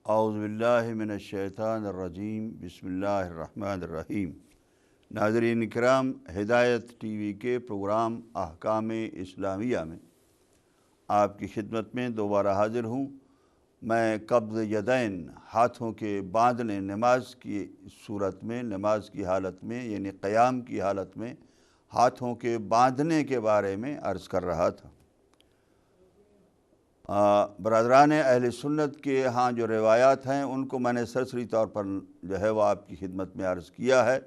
اعوذ باللہ من الشیطان الرجیم، بسم اللہ الرحمن الرحیم۔ ناظرین کرام، ہدایت ٹی وی کے پروگرام احکام اسلامیہ میں آپ کی خدمت میں دوبارہ حاضر ہوں۔ میں قبض یدین، ہاتھوں کے باندھنے، نماز کی صورت میں، نماز کی حالت میں یعنی قیام کی حالت میں ہاتھوں کے باندھنے کے بارے میں عرض کر رہا تھا۔ برادران اہل سنت کے ہاں جو روایات ہیں ان کو میں نے سرسری طور پر جو ہے وہ آپ کی خدمت میں عرض کیا ہے،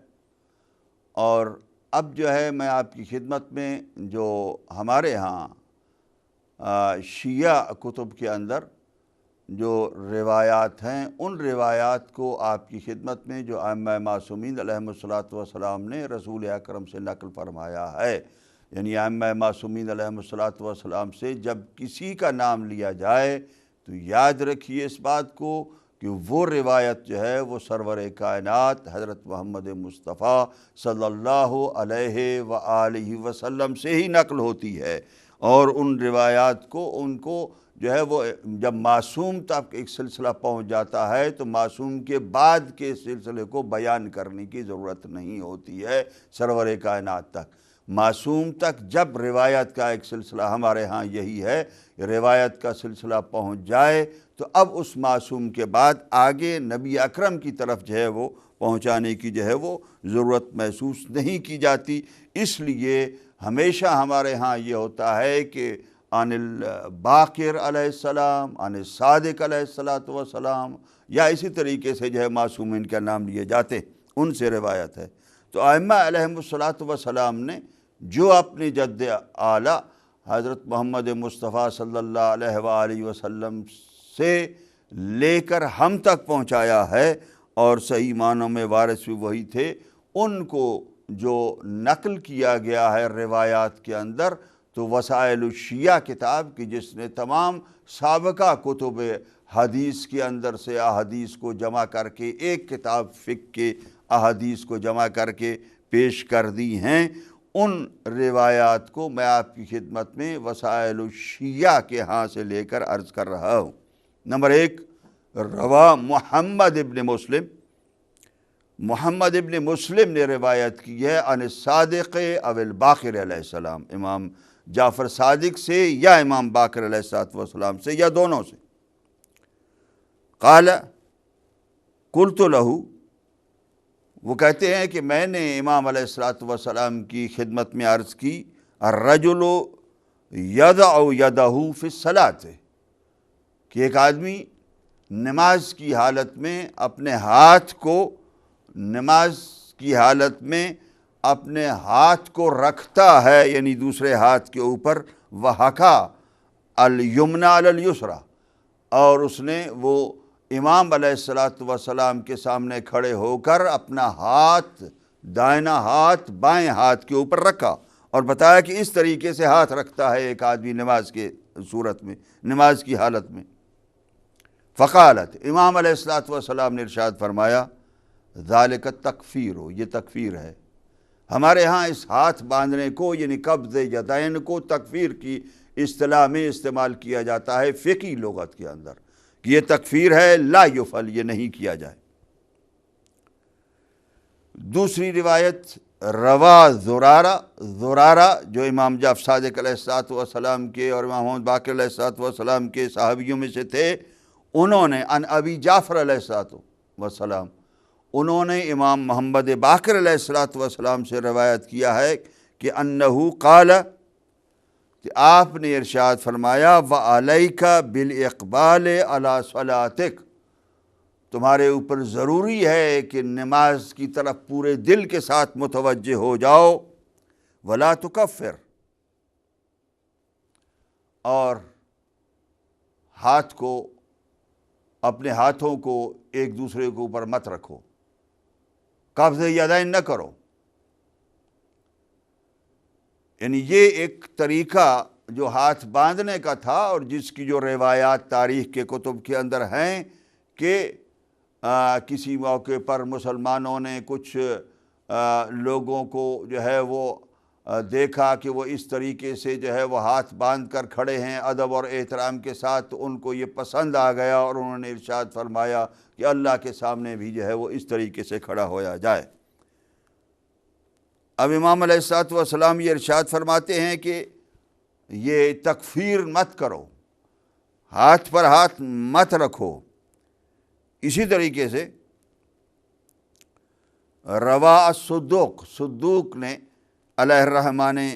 اور اب جو ہے میں آپ کی خدمت میں جو ہمارے ہاں شیعہ کتب کے اندر جو روایات ہیں ان روایات کو آپ کی خدمت میں جو ائمہ معصومین علیہم الصلاۃ والسلام نے رسول اکرم سے نقل فرمایا ہے، یعنی ائمہ معصومین علیہم الصلاۃ والسلام سے جب کسی کا نام لیا جائے تو یاد رکھیے اس بات کو کہ وہ روایت جو ہے وہ سرور کائنات حضرت محمد مصطفیٰ صلی اللہ علیہ وآلہ وسلم سے ہی نقل ہوتی ہے، اور ان روایات کو ان کو جو ہے وہ جب معصوم تک ایک سلسلہ پہنچ جاتا ہے تو معصوم کے بعد کے سلسلے کو بیان کرنے کی ضرورت نہیں ہوتی ہے سرور کائنات تک۔ معصوم تک جب روایت کا ایک سلسلہ، ہمارے ہاں یہی ہے، روایت کا سلسلہ پہنچ جائے تو اب اس معصوم کے بعد آگے نبی اکرم کی طرف جو ہے وہ پہنچانے کی جو ہے وہ ضرورت محسوس نہیں کی جاتی۔ اس لیے ہمیشہ ہمارے ہاں یہ ہوتا ہے کہ عن الباقر علیہ السلام، عن الصادق علیہ السلام، یا اسی طریقے سے جو ہے معصومین کا نام لیے جاتے، ان سے روایت ہے۔ تو ائمہ علیہم السلام نے جو اپنے جد اعلیٰ حضرت محمد مصطفیٰ صلی اللہ علیہ وآلہ وسلم سے لے کر ہم تک پہنچایا ہے، اور صحیح معنوں میں وارث بھی وہی تھے، ان کو جو نقل کیا گیا ہے روایات کے اندر، تو وسائل الشیعہ کتاب کی جس نے تمام سابقہ کتب حدیث کے اندر سے احادیث کو جمع کر کے ایک کتاب فقہ کے احادیث کو جمع کر کے پیش کر دی ہیں، ان روایات کو میں آپ کی خدمت میں وسائل الشیعہ کے ہاں سے لے کر عرض کر رہا ہوں۔ نمبر 1، روا محمد ابن مسلم نے روایت کی ہے عن الصادق او الباقر علیہ السلام، امام جعفر صادق سے یا امام باقر علیہ السلام سے یا دونوں سے۔ قال قلت لہو، وہ کہتے ہیں کہ میں نے امام علیہ السلام کی خدمت میں عرض کی، الرجل یضع یدہ فی الصلاۃ، کہ ایک آدمی نماز کی حالت میں اپنے ہاتھ کو اپنے ہاتھ کو رکھتا ہے، یعنی دوسرے ہاتھ کے اوپر، وحکا الیمنی علی الیسری، اور اس نے وہ امام علیہ السلام کے سامنے کھڑے ہو کر اپنا ہاتھ، دائنا ہاتھ بائیں ہاتھ کے اوپر رکھا، اور بتایا کہ اس طریقے سے ہاتھ رکھتا ہے ایک آدمی نماز کے صورت میں، نماز کی حالت میں۔ فقالت، امام علیہ السلام نے ارشاد فرمایا، ذالک تکفیر، یہ تکفیر ہے۔ ہمارے ہاں اس ہاتھ باندھنے کو یعنی قبض یدین کو تکفیر کی اصطلاح میں استعمال کیا جاتا ہے فقہی لغت کے اندر، کہ یہ تکفیر ہے، لا یفعل، یہ نہیں کیا جائے۔ دوسری روایت، روا زرارہ جو امام جعفر صادق علیہ السلام کے اور امام محمد باقر علیہ السلام کے صحابیوں میں سے تھے، انہوں نے عن ابی جعفر علیہ السلام، انہوں نے امام محمد باقر علیہ السلام سے روایت کیا ہے کہ انہو قال، کہ آپ نے ارشاد فرمایا، وَعَلَيْكَ بِالْإِقْبَالِ عَلَى صَلَاتِكَ، تمہارے اوپر ضروری ہے کہ نماز کی طرف پورے دل کے ساتھ متوجہ ہو جاؤ، وَلَا تُكَفِّرْ، اور اپنے ہاتھوں کو ایک دوسرے کے اوپر مت رکھو، قبض یدین نہ کرو۔ یعنی یہ ایک طریقہ جو ہاتھ باندھنے کا تھا، اور جس کی جو روایات تاریخ کے کتب کے اندر ہیں کہ کسی موقع پر مسلمانوں نے کچھ لوگوں کو جو ہے وہ دیکھا کہ وہ اس طریقے سے جو ہے وہ ہاتھ باندھ کر کھڑے ہیں ادب اور احترام کے ساتھ، تو ان کو یہ پسند آ گیا اور انہوں نے ارشاد فرمایا کہ اللہ کے سامنے بھی جو ہے وہ اس طریقے سے کھڑا ہویا جائے۔ اب امام علیہ الصلوۃ والسلام یہ ارشاد فرماتے ہیں کہ یہ تکفیر مت کرو، ہاتھ پر ہاتھ مت رکھو۔ اسی طریقے سے روا صدوق نے علیہ الرحمہ نے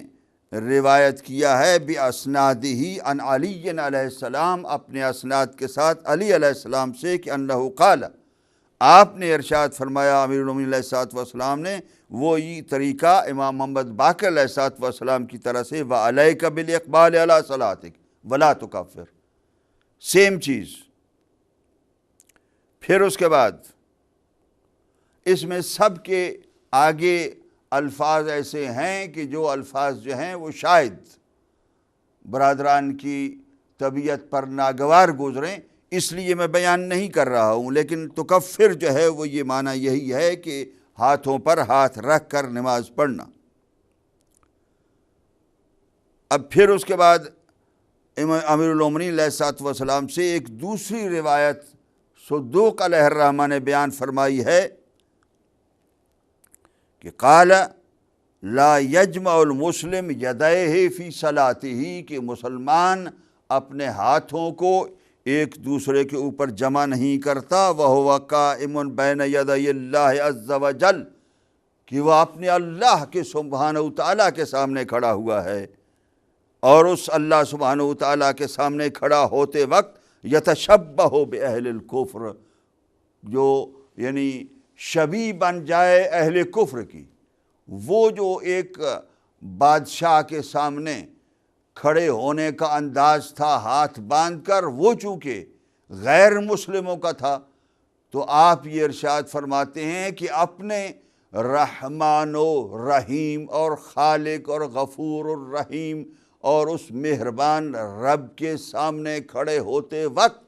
روایت کیا ہے بِأَسْنَادِهِ عن علی علیہ السلام، اپنے اسناد کے ساتھ علی علیہ السلام سے کہ انہ قال، آپ نے ارشاد فرمایا امیر المومنین علیہ الصلوۃ والسلام نے، وہی طریقہ امام محمد باقر علیہ الصلوۃ والسلام کی طرح سے وَعَلَيْكَ بِالْإِقْبَالِ عَلَىٰ صَلَاتِكَ وَلَا تُكَفِّرْ، سیم چیز۔ پھر اس کے بعد اس میں سب کے آگے الفاظ ایسے ہیں کہ جو الفاظ جو ہیں وہ شاید برادران کی طبیعت پر ناگوار گزریں، اس لیے میں بیان نہیں کر رہا ہوں، لیکن تکفر جو ہے وہ یہ معنی یہی ہے کہ ہاتھوں پر ہاتھ رکھ کر نماز پڑھنا۔ اب پھر اس کے بعد امیر المومنین علیہ الصلوۃ والسلام سے ایک دوسری روایت صدوق علیہ الرحمہ نے بیان فرمائی ہے کہ قال لا یجمع المسلم یدیہ فی صلاتہ، کہ مسلمان اپنے ہاتھوں کو ایک دوسرے کے اوپر جمع نہیں کرتا، وہو قائم بین یدی اللہ عز وجل، کہ وہ اپنے اللہ کے سبحانہ وتعالیٰ کے سامنے کھڑا ہوا ہے، اور اس اللہ سبحانہ وتعالیٰ کے سامنے کھڑا ہوتے وقت یتشبہ باہل الکفر، جو یعنی شبیہ بن جائے اہل کفر کی۔ وہ جو ایک بادشاہ کے سامنے کھڑے ہونے کا انداز تھا ہاتھ باندھ کر، وہ چونکہ غیر مسلموں کا تھا، تو آپ یہ ارشاد فرماتے ہیں کہ اپنے رحمان و رحیم اور خالق اور غفور الرحیم اور اس مہربان رب کے سامنے کھڑے ہوتے وقت،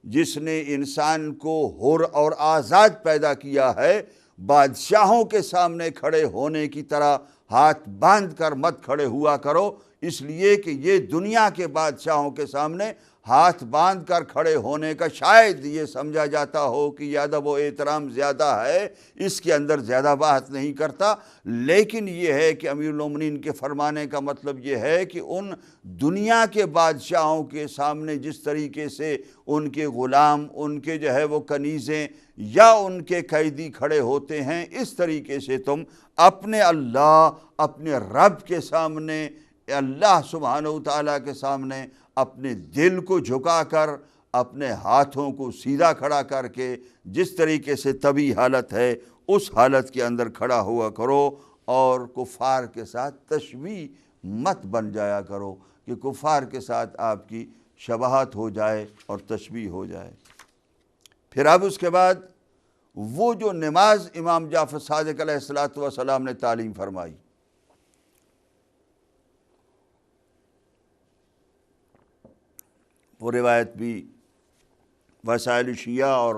جس نے انسان کو حر اور آزاد پیدا کیا ہے، بادشاہوں کے سامنے کھڑے ہونے کی طرح ہاتھ باندھ کر مت کھڑے ہوا کرو، اس لیے کہ یہ دنیا کے بادشاہوں کے سامنے ہاتھ باندھ کر کھڑے ہونے کا شاید یہ سمجھا جاتا ہو کہ یہ ادب و احترام زیادہ ہے، اس کے اندر زیادہ بات نہیں کرتا، لیکن یہ ہے کہ امیر المومنین کے فرمانے کا مطلب یہ ہے کہ ان دنیا کے بادشاہوں کے سامنے جس طریقے سے ان کے غلام، ان کے جو ہے وہ کنیزیں یا ان کے قیدی کھڑے ہوتے ہیں، اس طریقے سے تم اپنے اللہ، اپنے رب کے سامنے، اللہ سبحانہ وتعالیٰ کے سامنے اپنے دل کو جھکا کر، اپنے ہاتھوں کو سیدھا کھڑا کر کے، جس طریقے سے طبی حالت ہے اس حالت کے اندر کھڑا ہوا کرو، اور کفار کے ساتھ تشبیہ مت بن جایا کرو کہ کفار کے ساتھ آپ کی شباہت ہو جائے اور تشبیہ ہو جائے۔ پھر اب اس کے بعد وہ جو نماز امام جعفر صادق علیہ الصلوۃ والسلام نے تعلیم فرمائی، وہ روایت بھی وسائل شیعہ اور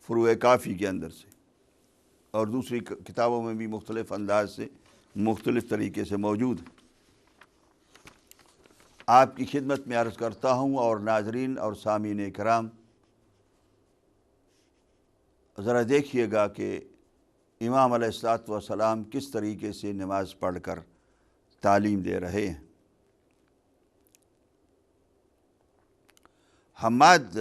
فروع کافی کے اندر سے اور دوسری کتابوں میں بھی مختلف انداز سے مختلف طریقے سے موجود ہے۔ آپ کی خدمت میں عرض کرتا ہوں، اور ناظرین اور سامعین کرام ذرا دیکھیے گا کہ امام علیہ الصلوۃ والسلام کس طریقے سے نماز پڑھ کر تعلیم دے رہے ہیں۔ حماد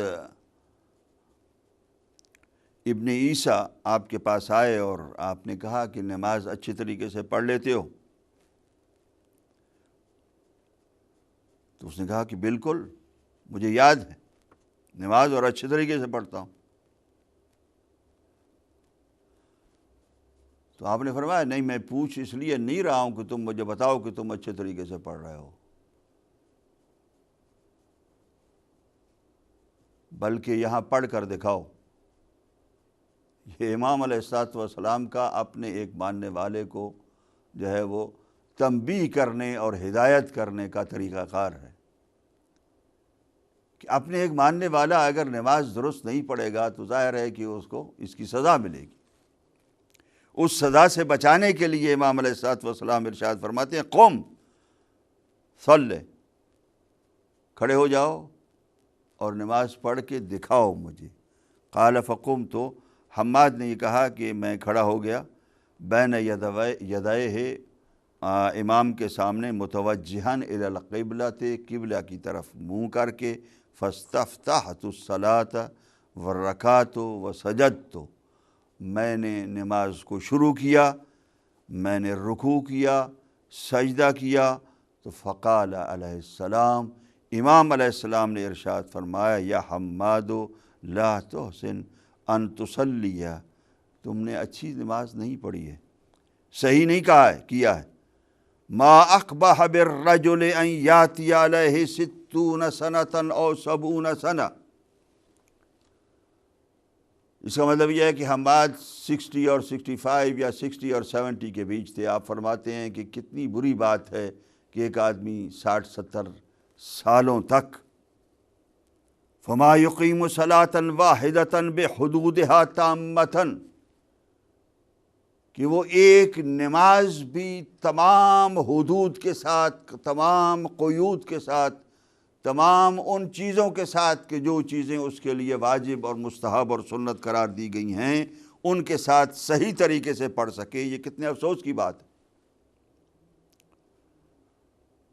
ابن عیسیٰ آپ کے پاس آئے اور آپ نے کہا کہ نماز اچھی طریقے سے پڑھ لیتے ہو؟ تو اس نے کہا کہ بالکل، مجھے یاد ہے نماز اور اچھے طریقے سے پڑھتا ہوں۔ تو آپ نے فرمایا نہیں، میں پوچھ اس لیے نہیں رہا ہوں کہ تم مجھے بتاؤ کہ تم اچھے طریقے سے پڑھ رہے ہو، بلکہ یہاں پڑھ کر دکھاؤ۔ یہ امام علیہ الصلوۃ والسلام کا اپنے ایک ماننے والے کو جو ہے وہ تنبیہ کرنے اور ہدایت کرنے کا طریقہ کار ہے کہ اپنے ایک ماننے والا اگر نماز درست نہیں پڑھے گا تو ظاہر ہے کہ اس کو اس کی سزا ملے گی۔ اس سزا سے بچانے کے لیے امام علیہ الصلوۃ والسلام ارشاد فرماتے ہیں قم صلی، کھڑے ہو جاؤ اور نماز پڑھ کے دکھاؤ مجھے۔ قال فقمت، تو حماد نے یہ کہا کہ میں کھڑا ہو گیا بین یدیہ، امام کے سامنے متوجہن الی القبلۃ، قبلہ کی طرف منہ کر کے، فاستفتحت الصلاۃ والرکعۃ وسجدت، میں نے نماز کو شروع کیا، میں نے رکوع کیا، سجدہ کیا۔ تو فقال علیہ السلام، امام علیہ السلام نے ارشاد فرمایا یا حماد لا تحسن ان تصلی، تم نے اچھی نماز نہیں پڑھی ہے، صحیح نہیں کیا ہے۔ ما اقبح بالرجل ان یاتی علیہ 60 سنۃ او 70 سنہ، اس کا مطلب یہ ہے کہ حماد 60 اور 65 یا 60 اور 70 کے بیچ تھے۔ آپ فرماتے ہیں کہ کتنی بری بات ہے کہ ایک آدمی 60-70 سالوں تک فما یقیم صلاۃ واحدۃ بحدودہا تامۃ، کہ وہ ایک نماز بھی تمام حدود کے ساتھ، تمام قیود کے ساتھ، تمام ان چیزوں کے ساتھ کہ جو چیزیں اس کے لیے واجب اور مستحب اور سنت قرار دی گئی ہیں، ان کے ساتھ صحیح طریقے سے پڑھ سکے، یہ کتنے افسوس کی بات ہے۔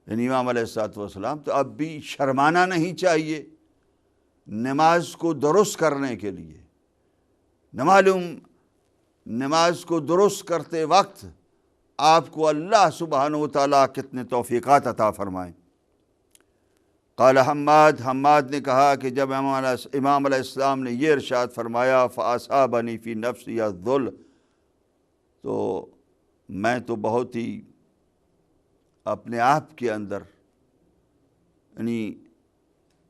یعنی امام علیہ الصلوۃ والسلام تو اب بھی شرمانا نہیں چاہیے نماز کو درست کرنے کے لیے۔ نہ معلوم نماز کو درست کرتے وقت آپ کو اللہ سبحانہ وتعالیٰ کتنے توفیقات عطا فرمائیں۔ قال حماد نے کہا کہ جب امام علیہ السلام نے یہ ارشاد فرمایا فاصابنی فی نفسی الذل، تو میں تو بہت ہی اپنے آپ کے اندر یعنی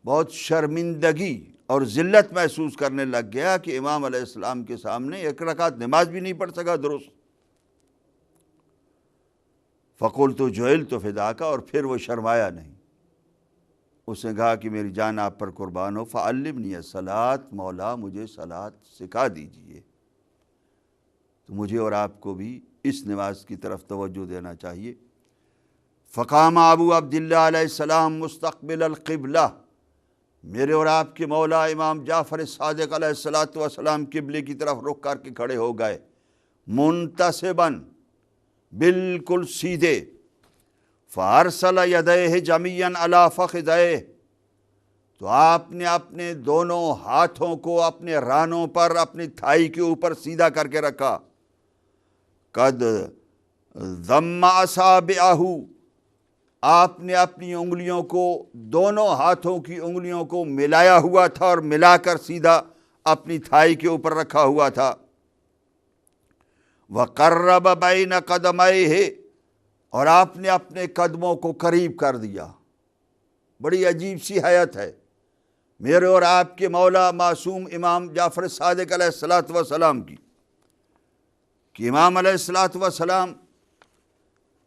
بہت شرمندگی اور ذلت محسوس کرنے لگ گیا کہ امام علیہ السلام کے سامنے ایک رکعت نماز بھی نہیں پڑھ سکا درست۔ فقلت جعلت فداک، اور پھر وہ شرمایا نہیں، اس نے کہا کہ میری جان آپ پر قربان ہو، فعلمنی الصلاۃ، مولا مجھے صلاۃ سکھا دیجئے۔ تو مجھے اور آپ کو بھی اس نماز کی طرف توجہ دینا چاہیے۔ فقام ابو عبداللہ علیہ السلام مستقبل القبلہ، میرے اور آپ کے مولا امام جعفر صادق علیہ الصلوۃ والسلام قبلے کی طرف رخ کر کے کھڑے ہو گئے، منتصباً، بالکل سیدھے، فارسل یدیہ جمیعاً علی فخذیہ، تو آپ نے اپنے دونوں ہاتھوں کو اپنے رانوں پر، اپنی تھائی کے اوپر سیدھا کر کے رکھا۔ قد ضم اصابعہ، آپ نے اپنی انگلیوں کو، دونوں ہاتھوں کی انگلیوں کو ملایا ہوا تھا اور ملا کر سیدھا اپنی تھائی کے اوپر رکھا ہوا تھا۔ وقرب بین قدمیہ، اور آپ نے اپنے قدموں کو قریب کر دیا۔ بڑی عجیب سی حیت ہے میرے اور آپ کے مولا معصوم امام جعفر صادق علیہ الصلوۃ والسلام کی، کہ امام علیہ الصلوۃ والسلام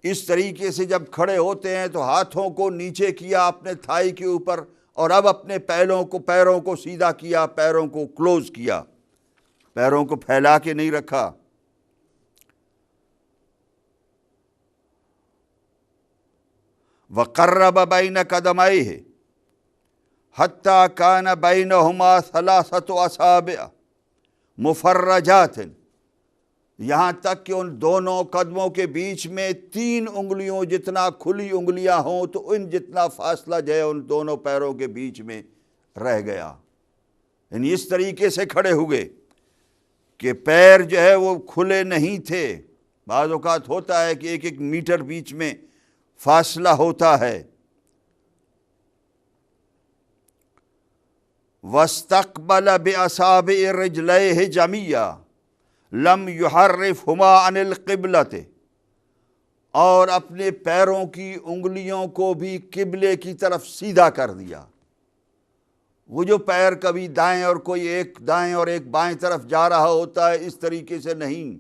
اس طریقے سے جب کھڑے ہوتے ہیں تو ہاتھوں کو نیچے کیا اپنے تھائی کے اوپر، اور اب اپنے پیروں کو سیدھا کیا، پیروں کو کلوز کیا، پیروں کو پھیلا کے نہیں رکھا۔ وقرب بین قدمیہ حتی کان بینہما 3 اصابع مفرجات، یہاں تک کہ ان دونوں قدموں کے بیچ میں 3 انگلیوں جتنا کھلی انگلیاں ہوں تو ان جتنا فاصلہ جو ہے ان دونوں پیروں کے بیچ میں رہ گیا۔ یعنی اس طریقے سے کھڑے ہوئے کہ پیر جو ہے وہ کھلے نہیں تھے۔ بعض اوقات ہوتا ہے کہ 1 میٹر بیچ میں فاصلہ ہوتا ہے۔ وَاسْتَقْبَلَ بِأَصَابِعِ رِجْلَيْهِ جَمِيعًا لم يحرفهما عن القبلۃ، اور اپنے پیروں کی انگلیوں کو بھی قبلے کی طرف سیدھا کر دیا۔ وہ جو پیر کبھی دائیں اور کوئی ایک دائیں اور ایک بائیں طرف جا رہا ہوتا ہے، اس طریقے سے نہیں،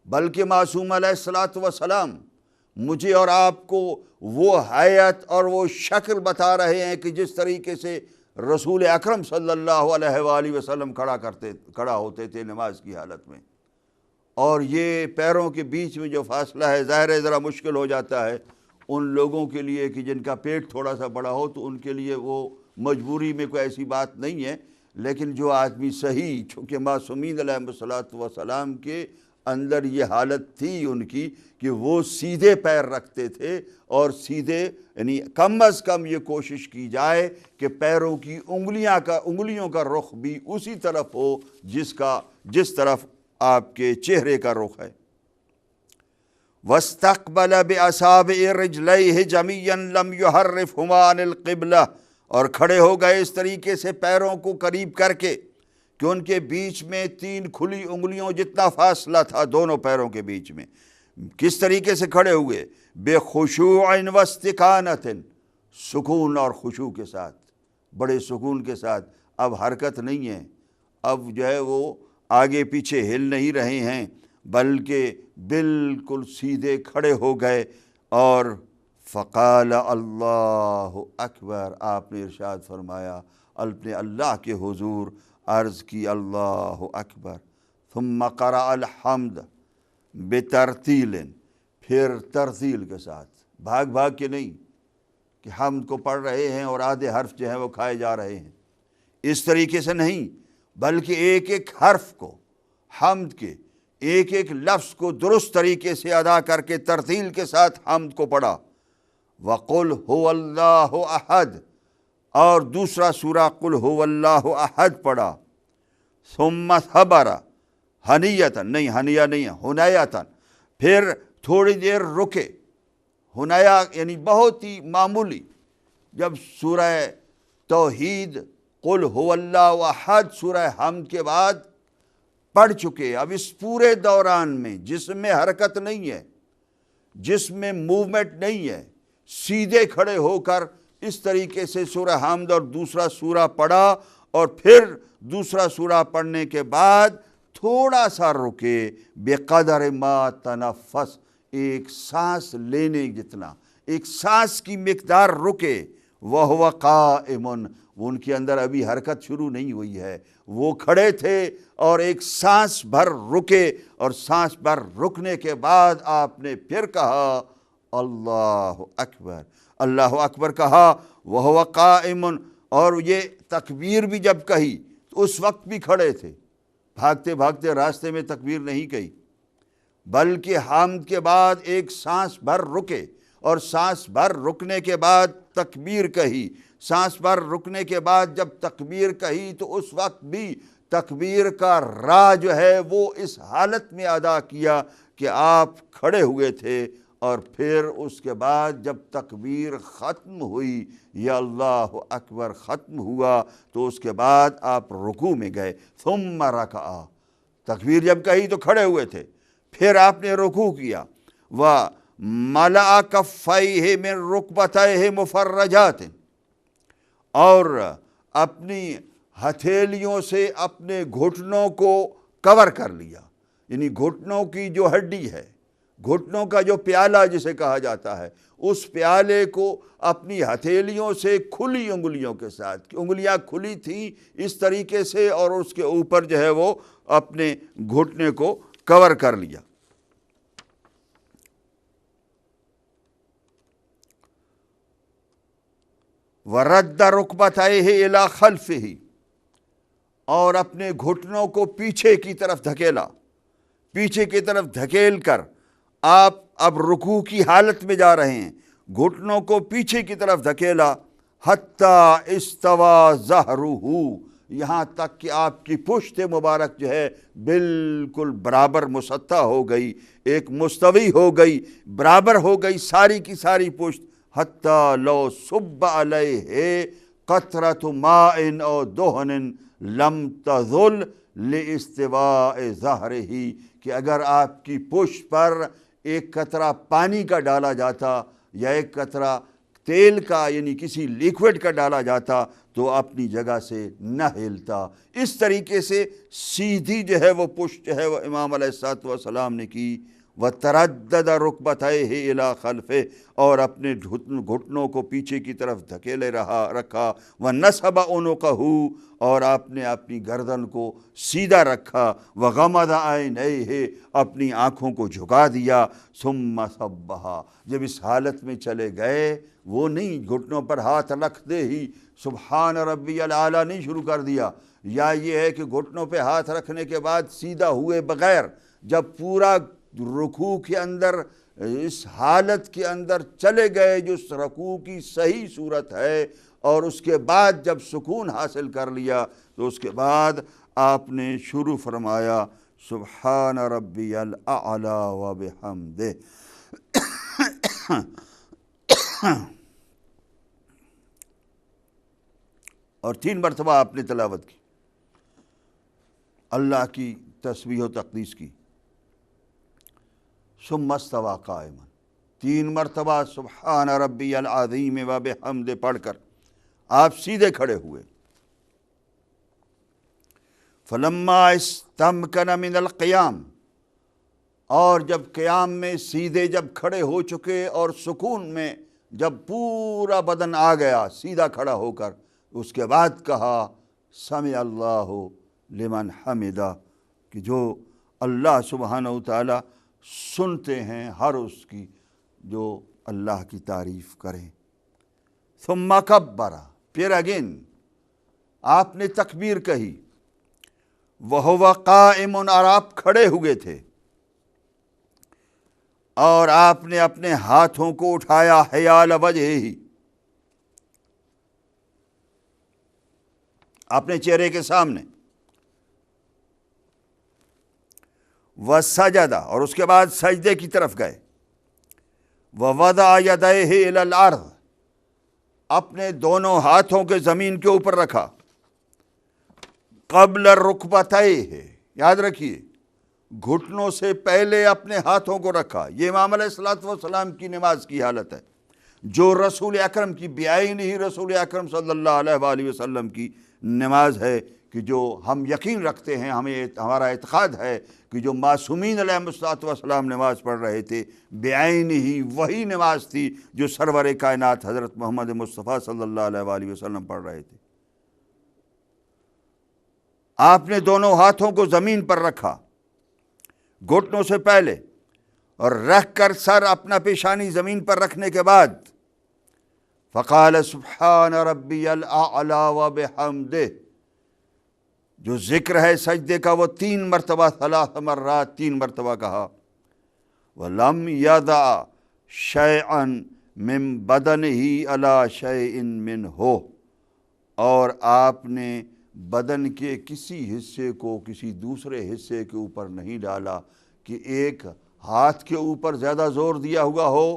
بلکہ معصوم علیہ الصلوۃ والسلام مجھے اور آپ کو وہ حیت اور وہ شکل بتا رہے ہیں کہ جس طریقے سے رسول اکرم صلی اللہ علیہ وآلہ وسلم کھڑا ہوتے تھے نماز کی حالت میں، اور یہ پیروں کے بیچ میں جو فاصلہ ہے ظاہر ہے ذرا مشکل ہو جاتا ہے ان لوگوں کے لیے کہ جن کا پیٹ تھوڑا سا بڑا ہو، تو ان کے لیے وہ مجبوری میں کوئی ایسی بات نہیں ہے، لیکن جو آدمی صحیح، چونکہ معصومین علیہم الصلاۃ والسلام کے اندر یہ حالت تھی ان کی کہ وہ سیدھے پیر رکھتے تھے، اور سیدھے یعنی کم از کم یہ کوشش کی جائے کہ پیروں کی انگلیوں کا رخ بھی اسی طرف ہو جس طرف آپ کے چہرے کا رخ ہے۔ وَاسْتَقْبَلَ بِأَصَابِعِ رِجْلَيْهِ جَمِيعًا لَمْ يُحَرِّفْهُمَا عَنِ الْقِبْلَةِ، اور کھڑے ہو گئے اس طریقے سے پیروں کو قریب کر کے کہ ان کے بیچ میں 3 کھلی انگلیوں جتنا فاصلہ تھا دونوں پیروں کے بیچ میں۔ کس طریقے سے کھڑے ہوئے؟ بِخُشُوعٍ وَاسْتِقَانَةٍ، سکون اور خشوع کے ساتھ، بڑے سکون کے ساتھ۔ اب حرکت نہیں ہے، اب جو ہے وہ آگے پیچھے ہل نہیں رہے ہیں، بلکہ بالکل سیدھے کھڑے ہو گئے۔ اور فقال اللہ اکبر، آپ نے ارشاد فرمایا، اپنے اللہ کے حضور عرض کی اللہ اکبر۔ ثم قرأ الحمد بترتیل، پھر ترتیل کے ساتھ، بھاگ بھاگ کے نہیں کہ حمد کو پڑھ رہے ہیں اور آدھے حرف جو ہیں وہ کھائے جا رہے ہیں، اس طریقے سے نہیں، بلکہ ایک ایک حرف کو، حمد کے ایک ایک لفظ کو درست طریقے سے ادا کر کے ترتیل کے ساتھ حمد کو پڑھا۔ وَقُلْ هُوَ اللَّهُ أَحَدٌ، اور دوسرا سورہ قل هو اللہ احد پڑھا۔ ثم صبر، حنیۃً نہیں، حنیہ نہیں ہے، حنیۃً، پھر تھوڑی دیر رکے۔ حنیہ یعنی بہت ہی معمولی، جب سورہ توحید قل هو اللہ احد سورہ حمد کے بعد پڑھ چکے، اب اس پورے دوران میں جسم میں حرکت نہیں ہے، جسم میں موومنٹ نہیں ہے، سیدھے کھڑے ہو کر اس طریقے سے سورہ حمد اور دوسرا سورہ پڑھا، اور پھر دوسرا سورہ پڑھنے کے بعد تھوڑا سا رکے، بقدر ما تنفس، ایک سانس لینے جتنا، ایک سانس کی مقدار رکے۔ وَهُوَ قَائِمٌ، وہ ان کے اندر ابھی حرکت شروع نہیں ہوئی ہے، وہ کھڑے تھے اور ایک سانس بھر رکے، اور سانس بھر رکنے کے بعد آپ نے پھر کہا اللہ اکبر، اللہ اکبر کہا۔ وَهُوَ قَائِمٌ، اور یہ تکبیر بھی جب کہی تو اس وقت بھی کھڑے تھے، بھاگتے بھاگتے راستے میں تکبیر نہیں کہی، بلکہ حمد کے بعد ایک سانس بھر رکے، اور سانس بھر رکنے کے بعد تکبیر کہی۔ سانس بھر رکنے کے بعد جب تکبیر کہی تو اس وقت بھی تکبیر کا را جو ہے وہ اس حالت میں ادا کیا کہ آپ کھڑے ہوئے تھے، اور پھر اس کے بعد جب تکبیر ختم ہوئی یا اللہ اکبر ختم ہوا تو اس کے بعد آپ رکوع میں گئے۔ ثم رکع، تکبیر جب کہی تو کھڑے ہوئے تھے، پھر آپ نے رکوع کیا۔ وَمَلَأَ كَفَّيْهِ مِن رُكْبَتَيْهِ مُفَرَّجَاتٍ، اور اپنی ہتھیلیوں سے اپنے گھٹنوں کو کور کر لیا، یعنی گھٹنوں کی جو ہڈی ہے، گھٹنوں کا جو پیالہ جسے کہا جاتا ہے، اس پیالے کو اپنی ہتھیلیوں سے کھلی انگلیوں کے ساتھ، انگلیاں کھلی تھیں اس طریقے سے، اور اس کے اوپر جو ہے وہ اپنے گھٹنے کو کور کر لیا۔ وَرَدَّ رُكْبَتَيْهِ إِلَى خَلْفِهِ، اور اپنے گھٹنوں کو پیچھے کی طرف دھکیلا، پیچھے کی طرف دھکیل کر آپ اب رکوع کی حالت میں جا رہے ہیں، گھٹنوں کو پیچھے کی طرف دھکیلا۔ حَتَّى اسْتَوَى ظَهْرُهُ، یہاں تک کہ آپ کی پشت مبارک جو ہے بالکل برابر مسطح ہو گئی، ایک مستوی ہو گئی، برابر ہو گئی ساری کی ساری پشت۔ حَتَّى لَوْ صُبَّ عَلَيْهِ قَطْرَةُ مَاءٍ أَوْ دُهْنٍ لَمْ تَزُلْ لِاسْتِوَاءِ ظَهْرِهِ، کہ اگر آپ کی پشت پر ایک قطرہ پانی کا ڈالا جاتا یا ایک قطرہ تیل کا یعنی کسی لیکوڈ کا ڈالا جاتا تو اپنی جگہ سے نہ ہلتا۔ اس طریقے سے سیدھی جو ہے وہ پشت جو ہے وہ امام علیہ الصلوۃ والسلام نے کی، وتردد رکبتیہ الی خلفہ، اور اپنے گھٹنوں کو پیچھے کی طرف دھکیلے رکھا، ونصب عنقہ، اور آپ نے اپنی گردن کو سیدھا رکھا، وغمض عینیہ، اپنی آنکھوں کو جھکا دیا، ثم سبح، جب اس حالت میں چلے گئے، وہ نہیں گھٹنوں پر ہاتھ رکھ دے ہی سبحان ربی الاعلیٰ نہیں شروع کر دیا، یا یہ ہے کہ گھٹنوں پہ ہاتھ رکھنے کے بعد سیدھا ہوئے بغیر جب پورا رکوع کے اندر اس حالت کے اندر چلے گئے جو رکوع کی صحیح صورت ہے، اور اس کے بعد جب سکون حاصل کر لیا تو اس کے بعد آپ نے شروع فرمایا سبحان ربی الاعلیٰ وبحمدہ، اور 3 مرتبہ آپ نے تلاوت کی، اللہ کی تسبیح و تقدیس کی، ثم استوى قائما، 3 مرتبہ سبحان ربی العظیم وبحمدہ پڑھ کر آپ سیدھے کھڑے ہوئے، فلما استمکن من القیام، اور جب قیام میں سیدھے جب کھڑے ہو چکے اور سکون میں جب پورا بدن آ گیا سیدھا کھڑا ہو کر، اس کے بعد کہا سمع اللہ لمن حمدہ، کہ جو اللہ سبحانہ وتعالی سنتے ہیں ہر اس کی جو اللہ کی تعریف کریں، ثم کبر، پھر اگین آپ نے تکبیر کہی، وہو قائم، اور آپ کھڑے ہوئے تھے، اور آپ نے اپنے ہاتھوں کو اٹھایا حیال وجہہ، اپنے چہرے کے سامنے، وسجد، اور اس کے بعد سجدے کی طرف گئے، ووضع یدیہ الی الارض، اپنے دونوں ہاتھوں کے زمین کے اوپر رکھا، قبل رکبتیہ، یاد رکھیے گھٹنوں سے پہلے اپنے ہاتھوں کو رکھا، یہ امام علیہ السلام کی نماز کی حالت ہے، جو رسول اکرم کی بعین ہی رسول اکرم صلی اللہ علیہ وآلہ وسلم کی نماز ہے، کہ جو ہم یقین رکھتے ہیں، ہمارا اعتقاد ہے کہ جو معصومین علیہ السلام نماز پڑھ رہے تھے بعین ہی وہی نماز تھی جو سرور کائنات حضرت محمد مصطفیٰ صلی اللہ علیہ وآلہ وسلم پڑھ رہے تھے۔ آپ نے دونوں ہاتھوں کو زمین پر رکھا گھٹنوں سے پہلے، اور رکھ کر سر اپنا پیشانی زمین پر رکھنے کے بعد فقال سبحان ربی الاعلیٰ وبحمدہ، جو ذکر ہے سجدے کا وہ 3 مرتبہ، 3 مرات 3 مرتبہ کہا، وَلَمْ يَدَعْ شَيْئًا مِّن بَدَنِهِ عَلَى شَيْءٍ مِّنْهُ، اور آپ نے بدن کے کسی حصے کو کسی دوسرے حصے کے اوپر نہیں ڈالا، کہ ایک ہاتھ کے اوپر زیادہ زور دیا ہوا ہو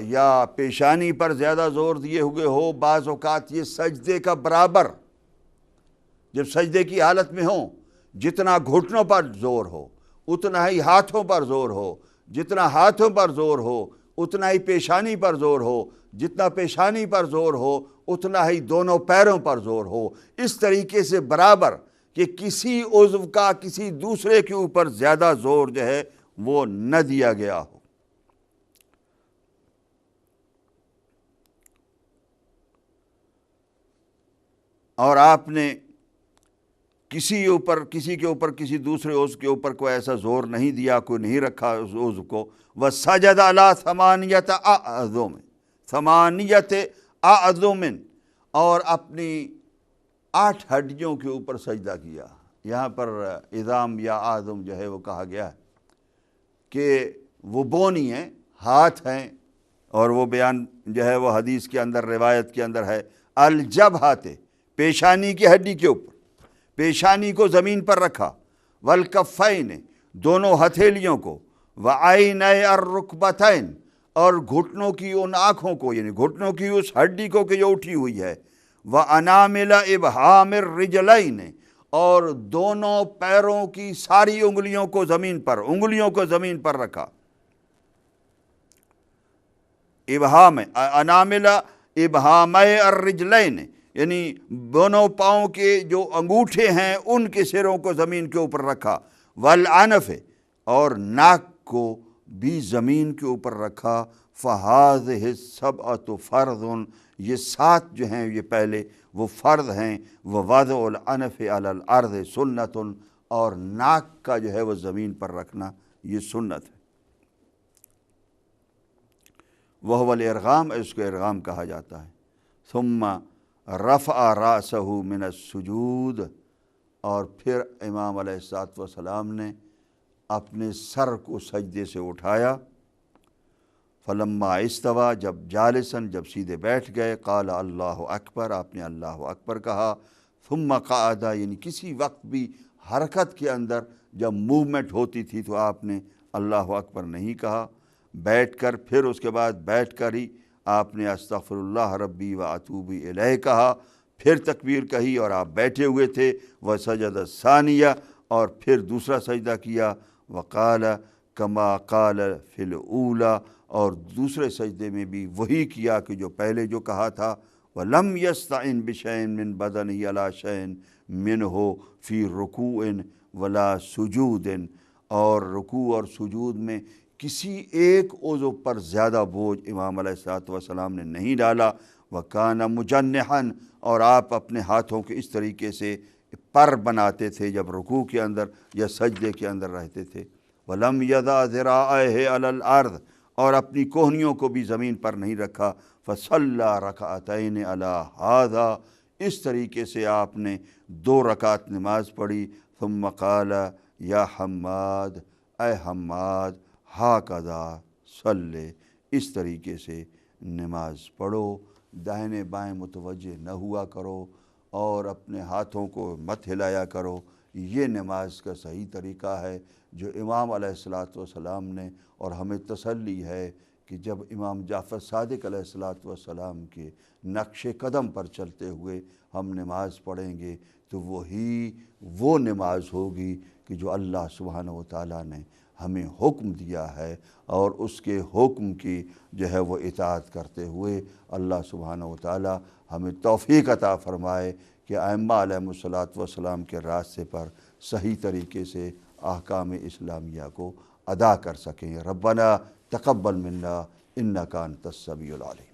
یا پیشانی پر زیادہ زور دیے ہوئے ہو، بعض اوقات یہ سجدے کا برابر، جب سجدے کی حالت میں ہوں جتنا گھٹنوں پر زور ہو اتنا ہی ہاتھوں پر زور ہو، جتنا ہاتھوں پر زور ہو اتنا ہی پیشانی پر زور ہو، جتنا پیشانی پر زور ہو اتنا ہی دونوں پیروں پر زور ہو، اس طریقے سے برابر کہ کسی عضو کا کسی دوسرے کے اوپر زیادہ زور جو ہے وہ نہ دیا گیا ہو۔ اور آپ نے کسی کے اوپر کسی دوسرے عضو کے اوپر کوئی ایسا زور نہیں دیا، کوئی نہیں رکھا اس عضو کو، وَسَجَدَ عَلَىٰ ثَمَانِيَّةِ أَعْظُمٍ، اور اپنی 8 ہڈیوں کے اوپر سجدہ کیا۔ یہاں پر عظام یا اعظم جو ہے وہ کہا گیا ہے کہ وہ بونی ہیں، ہاتھ ہیں، اور وہ بیان جو ہے وہ حدیث کے اندر روایت کے اندر ہے، الجبہۃ، پیشانی کی ہڈی کے اوپر، پیشانی کو زمین پر رکھا، والکفین، دونوں ہتھیلیوں کو، وعینی الرکبتین، اور گھٹنوں کی ان آنکھوں کو، یعنی گھٹنوں کی اس ہڈی کو کہ جو اٹھی ہوئی ہے، وانامل ابہام الرجلین، اور دونوں پیروں کی ساری انگلیوں کو زمین پر رکھا، ابہام، انامل ابہامی الرجلین، یعنی دونوں پاؤں کے جو انگوٹھے ہیں ان کے سروں کو زمین کے اوپر رکھا، والعنف، اور ناک کو بھی زمین کے اوپر رکھا۔ فہذہ السبعۃ فرض، یہ 7 جو ہیں یہ پہلے وہ فرض ہیں۔ ووضع الانف علی الارض سنت، اور ناک کا جو ہے وہ زمین پر رکھنا یہ سنت ہے۔ وہو الارغام، اس کو ارغام کہا جاتا ہے۔ ثم رفع رأسہ من السجود، اور پھر امام علیہ الصلوۃ والسلام نے اپنے سر کو سجدے سے اٹھایا۔ فلما استوى، جب جالساً، جب سیدھے بیٹھ گئے، قال اللہ اکبر، آپ نے اللہ اکبر کہا۔ ثم قعد، یعنی کسی وقت بھی حرکت کے اندر جب موومنٹ ہوتی تھی تو آپ نے اللہ اکبر نہیں کہا۔ بیٹھ کر، پھر اس کے بعد بیٹھ کر ہی آپ نے استغفر اللہ ربی و اتوب الیہ کہا، پھر تکبیر کہی اور آپ بیٹھے ہوئے تھے۔ وسجد الثانیہ، اور پھر دوسرا سجدہ کیا۔ وقال کما قال فی الاولی، اور دوسرے سجدے میں بھی وہی کیا کہ جو پہلے جو کہا تھا۔ وَلَمْ يَسْتَعِنْ بِشَيْءٍ مِّن بَدَنِهِ عَلَىٰ شَيْءٍ مِّنْهُ فِي رُكُوعٍ وَلَا سُجُودٍ، اور رکوع اور سجود میں کسی ایک عضو پر زیادہ بوجھ امام علیہ الصلوۃ والسلام نے نہیں ڈالا۔ وَكَانَ مُجَنِّحًا، اور آپ اپنے ہاتھوں کے اس طریقے سے پر بناتے تھے جب رکوع کے اندر یا سجدے کے اندر رہتے تھے۔ وَلَمْ يَضَعْ ذِرَاعَيْهِ عَلَى الْأَرْضِ، اور اپنی کوہنیوں کو بھی زمین پر نہیں رکھا۔ فَصَلَّى رَكَعَتَيْنِ عَلَى هَذَا، اس طریقے سے آپ نے 2 رکعت نماز پڑھی۔ ثم قال یا حماد، اے حماد، ہاکذا صلی، اس طریقے سے نماز پڑھو، دائیں بائیں متوجہ نہ ہوا کرو اور اپنے ہاتھوں کو مت ہلایا کرو۔ یہ نماز کا صحیح طریقہ ہے جو امام علیہ الصلوۃ والسلام نے، اور ہمیں تسلی ہے کہ جب امام جعفر صادق علیہ الصلوۃ والسلام کے نقش قدم پر چلتے ہوئے ہم نماز پڑھیں گے تو وہی وہ نماز ہوگی کہ جو اللہ سبحانہ و تعالیٰ نے ہمیں حکم دیا ہے، اور اس کے حکم کی جو ہے وہ اطاعت کرتے ہوئے اللہ سبحانہ و تعالیٰ ہمیں توفیق عطا فرمائے کہ ائمہ علیہم الصلوۃ والسلام کے راستے پر صحیح طریقے سے احکام اسلامیہ کو ادا کر سکیں۔ ربنا تقبل منا انک انت السمیع العلیم۔